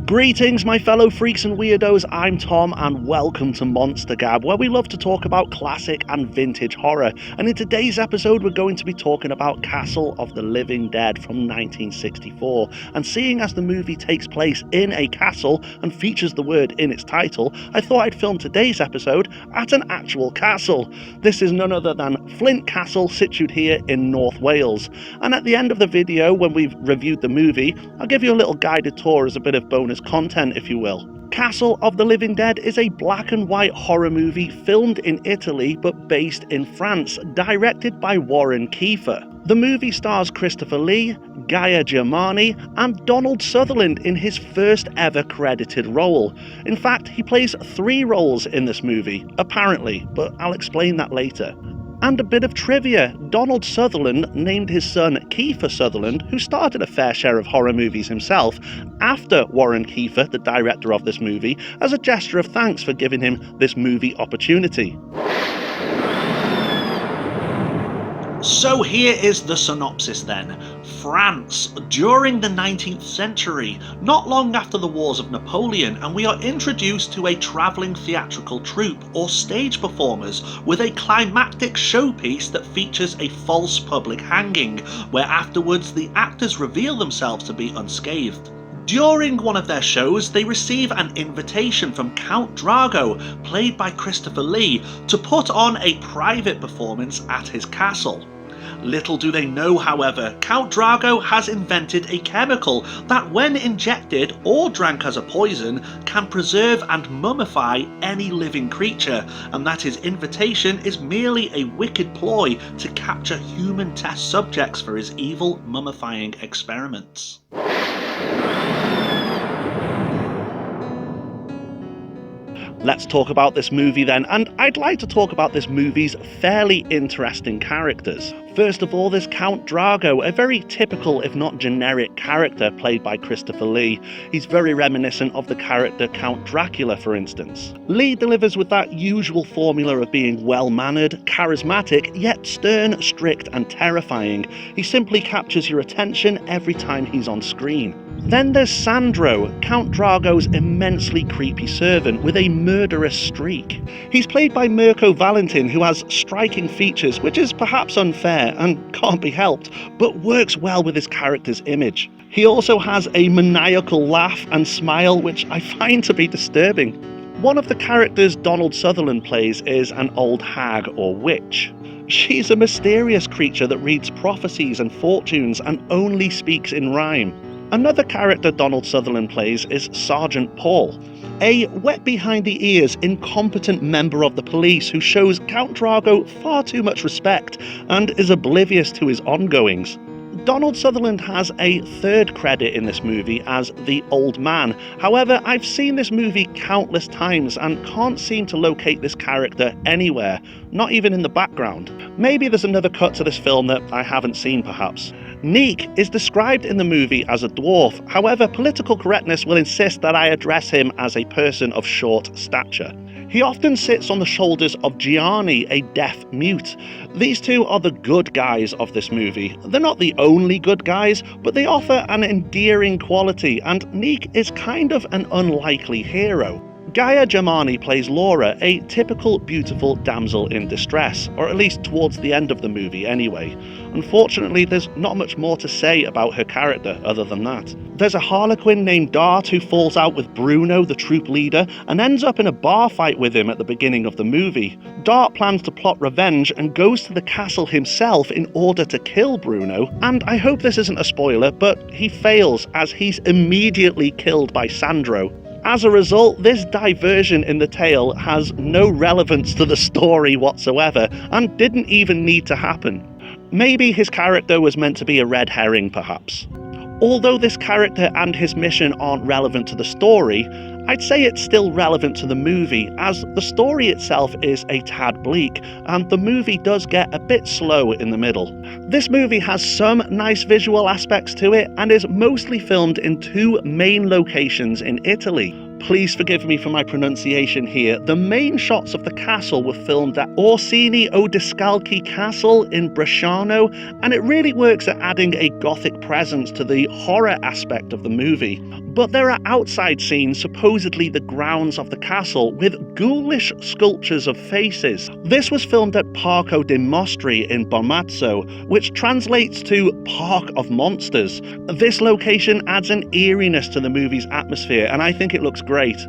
Greetings my fellow freaks and weirdos, I'm Tom and welcome to Monster Gab, where we love to talk about classic and vintage horror, and in today's episode we're going to be talking about Castell of the Living Dead from 1964, and seeing as the movie takes place in a castle and features the word in its title, I thought I'd film today's episode at an actual castle. This is none other than Flint Castle, situated here in North Wales, and at the end of the video when we've reviewed the movie, I'll give you a little guided tour as a bit of bonus content, if you will. Castell of the Living Dead is a black and white horror movie filmed in Italy but based in France, directed by Warren Kiefer. The movie stars Christopher Lee, Gaia Germani, and Donald Sutherland in his first ever credited role. In fact, he plays 3 roles in this movie, apparently, but I'll explain that later. And a bit of trivia, Donald Sutherland named his son Kiefer Sutherland, who started a fair share of horror movies himself, after Warren Kiefer, the director of this movie, as a gesture of thanks for giving him this movie opportunity. So here is the synopsis then. France, during the 19th century, not long after the wars of Napoleon, and we are introduced to a travelling theatrical troupe or stage performers with a climactic showpiece that features a false public hanging, where afterwards the actors reveal themselves to be unscathed. During one of their shows, they receive an invitation from Count Drago, played by Christopher Lee, to put on a private performance at his castle. Little do they know, however, Count Drago has invented a chemical that, when injected or drank as a poison, can preserve and mummify any living creature, and that his invitation is merely a wicked ploy to capture human test subjects for his evil mummifying experiments. Let's talk about this movie then, and I'd like to talk about this movie's fairly interesting characters. First of all, there's Count Drago, a very typical if not generic character played by Christopher Lee. He's very reminiscent of the character Count Dracula, for instance. Lee delivers with that usual formula of being well-mannered, charismatic, yet stern, strict and terrifying. He simply captures your attention every time he's on screen. Then there's Sandro, Count Drago's immensely creepy servant with a murderous streak. He's played by Mirko Valentin, who has striking features, which is perhaps unfair and can't be helped, but works well with his character's image. He also has a maniacal laugh and smile, which I find to be disturbing. One of the characters Donald Sutherland plays is an old hag or witch. She's a mysterious creature that reads prophecies and fortunes and only speaks in rhyme. Another character Donald Sutherland plays is Sergeant Paul, a wet behind the ears, incompetent member of the police who shows Count Drago far too much respect and is oblivious to his ongoings. Donald Sutherland has a 3rd credit in this movie as the old man. However, I've seen this movie countless times and can't seem to locate this character anywhere, not even in the background. Maybe there's another cut to this film that I haven't seen perhaps. Neek is described in the movie as a dwarf, however political correctness will insist that I address him as a person of short stature. He often sits on the shoulders of Gianni, a deaf mute. These two are the good guys of this movie. They're not the only good guys, but they offer an endearing quality, and Neek is kind of an unlikely hero. Gaia Germani plays Laura, a typical beautiful damsel in distress, or at least towards the end of the movie anyway. Unfortunately, there's not much more to say about her character other than that. There's a harlequin named Dart who falls out with Bruno, the troop leader, and ends up in a bar fight with him at the beginning of the movie. Dart plans to plot revenge and goes to the castle himself in order to kill Bruno, and I hope this isn't a spoiler, but he fails as he's immediately killed by Sandro. As a result, this diversion in the tale has no relevance to the story whatsoever and didn't even need to happen. Maybe his character was meant to be a red herring, perhaps. Although this character and his mission aren't relevant to the story, I'd say it's still relevant to the movie, as the story itself is a tad bleak, and the movie does get a bit slow in the middle. This movie has some nice visual aspects to it, and is mostly filmed in 2 main locations in Italy. Please forgive me for my pronunciation here. The main shots of the castle were filmed at 𝙼𝚾𝚅𝚸𝙴𝚆 Castle in Bresciano, and it really works at adding a gothic presence to the horror aspect of the movie. But there are outside scenes, supposedly the grounds of the castle, with ghoulish sculptures of faces. This was filmed at Parco dei Mostri in 𝚤𝚘𝚅, which translates to Park of Monsters. This location adds an eeriness to the movie's atmosphere, and I think it looks great.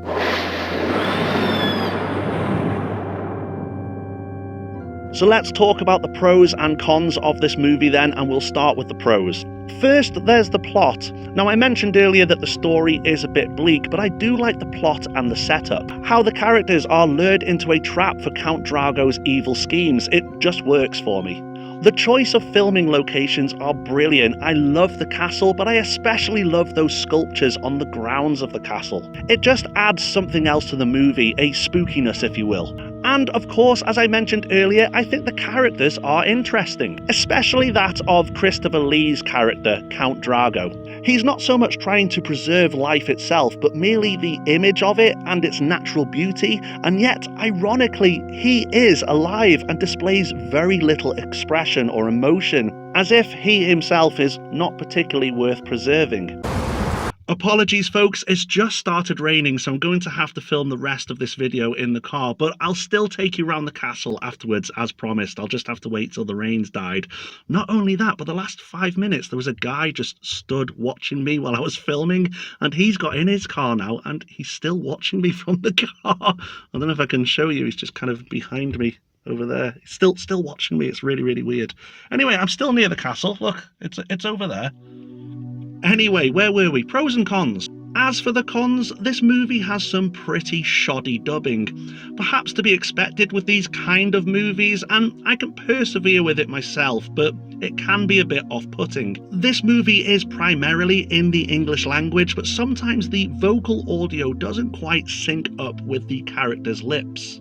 So let's talk about the pros and cons of this movie then, and we'll start with the pros. First, there's the plot. Now, I mentioned earlier that the story is a bit bleak, but I do like the plot and the setup. How the characters are lured into a trap for Count Drago's evil schemes, it just works for me. The choice of filming locations are brilliant. I love the castle, but I especially love those sculptures on the grounds of the castle. It just adds something else to the movie, a spookiness if you will. And of course, as I mentioned earlier, I think the characters are interesting, especially that of Christopher Lee's character, Count Drago. He's not so much trying to preserve life itself, but merely the image of it and its natural beauty, and yet, ironically, he is alive and displays very little expression or emotion, as if he himself is not particularly worth preserving. Apologies folks, it's just started raining, so I'm going to have to film the rest of this video in the car, but I'll still take you around the castle afterwards as promised. I'll just have to wait till the rain's died. Not only that, but the last 5 minutes there was a guy just stood watching me while I was filming, and he's got in his car now and he's still watching me from the car. I don't know if I can show you, he's just kind of behind me over there. He's still watching me. It's really weird. Anyway, I'm still near the castle. Look, it's over there. Anyway, where were we? Pros and cons. As for the cons, this movie has some pretty shoddy dubbing. Perhaps to be expected with these kind of movies, and I can persevere with it myself, but it can be a bit off-putting. This movie is primarily in the English language, but sometimes the vocal audio doesn't quite sync up with the characters' lips.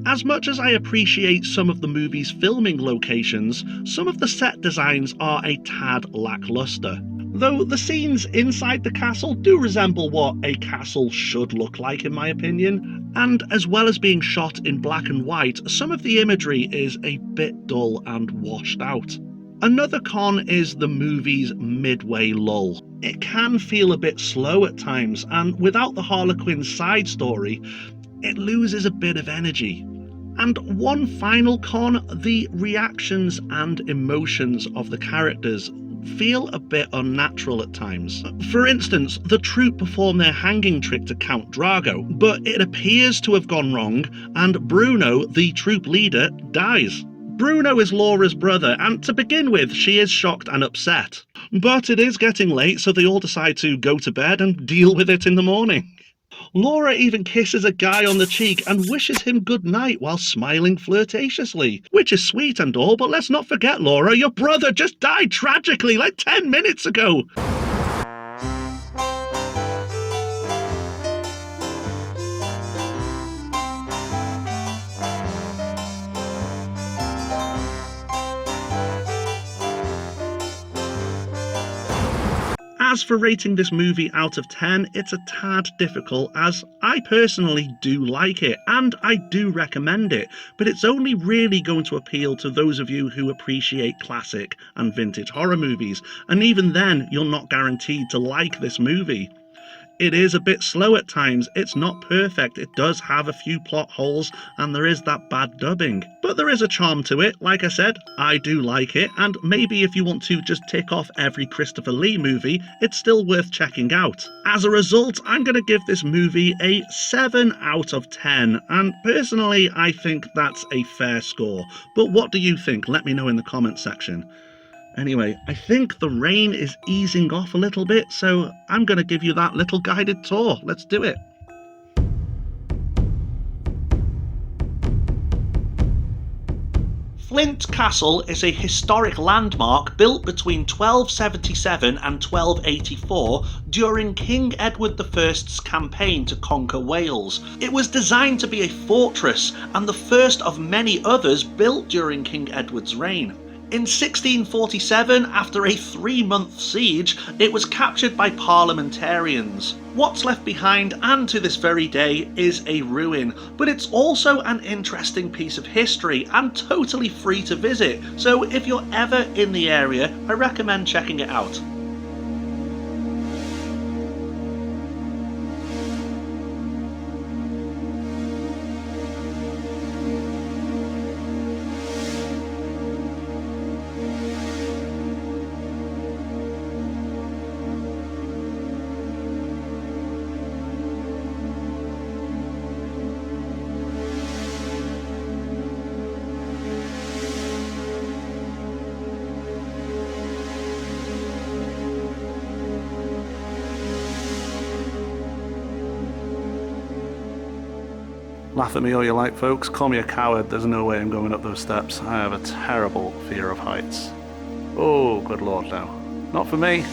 As much as I appreciate some of the movie's filming locations, some of the set designs are a tad lackluster. Though the scenes inside the castle do resemble what a castle should look like in my opinion, and as well as being shot in black and white, some of the imagery is a bit dull and washed out. Another con is the movie's midway lull. It can feel a bit slow at times, and without the Harlequin side story, it loses a bit of energy. And one final con, the reactions and emotions of the characters feel a bit unnatural at times. For instance, the troupe perform their hanging trick to Count Drago, but it appears to have gone wrong, and Bruno, the troupe leader, dies. Bruno is Laura's brother, and to begin with, she is shocked and upset. But it is getting late, so they all decide to go to bed and deal with it in the morning. Laura even kisses a guy on the cheek and wishes him good night while smiling flirtatiously, which is sweet and all, but let's not forget, Laura, your brother just died tragically like 10 minutes ago. As for rating this movie out of 10, it's a tad difficult as I personally do like it and I do recommend it, but it's only really going to appeal to those of you who appreciate classic and vintage horror movies, and even then you're not guaranteed to like this movie. It is a bit slow at times, it's not perfect, it does have a few plot holes, and there is that bad dubbing. But there is a charm to it, like I said, I do like it, and maybe if you want to just tick off every Christopher Lee movie, it's still worth checking out. As a result, I'm going to give this movie a 7 out of 10, and personally I think that's a fair score. But what do you think? Let me know in the comments section. Anyway, I think the rain is easing off a little bit, so I'm going to give you that little guided tour. Let's do it. Flint Castle is a historic landmark built between 1277 and 1284 during King Edward I's campaign to conquer Wales. It was designed to be a fortress and the first of many others built during King Edward's reign. In 1647, after a 3-month siege, it was captured by parliamentarians. What's left behind, and to this very day, is a ruin, but it's also an interesting piece of history and totally free to visit, so if you're ever in the area, I recommend checking it out. Laugh at me all you like, folks. Call me a coward. There's no way I'm going up those steps. I have a terrible fear of heights. Oh, good lord, no. Not for me.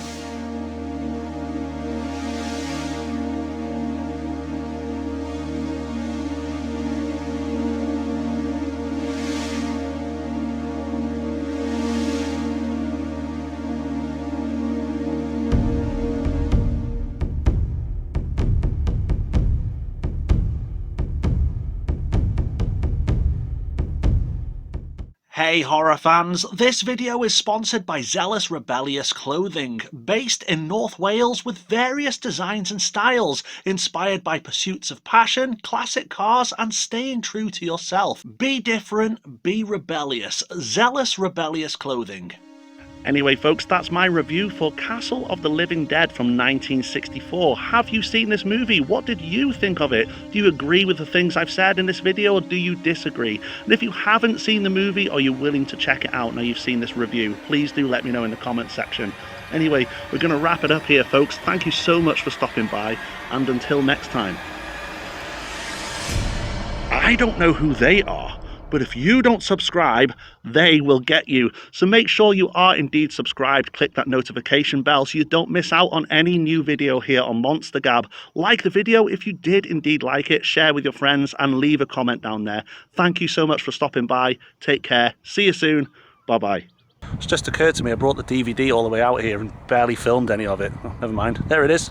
Hey horror fans, this video is sponsored by Zealous Rebellious Clothing, based in North Wales with various designs and styles, inspired by pursuits of passion, classic cars and staying true to yourself. Be different, be rebellious. Zealous Rebellious Clothing. Anyway folks, that's my review for Castle of the Living Dead from 1964. Have you seen this movie? What did you think of it? Do you agree with the things I've said in this video, or do you disagree? And if you haven't seen the movie, or you're willing to check it out now you've seen this review, please do let me know in the comments section. Anyway, we're going to wrap it up here folks. Thank you so much for stopping by, and until next time. I don't know who they are, but if you don't subscribe, they will get you. So make sure you are indeed subscribed. Click that notification bell so you don't miss out on any new video here on Monster Gab. Like the video if you did indeed like it, share with your friends and leave a comment down there. Thank you so much for stopping by. Take care. See you soon. Bye-bye. It's just occurred to me I brought the DVD all the way out here and barely filmed any of it. Oh, never mind. There it is.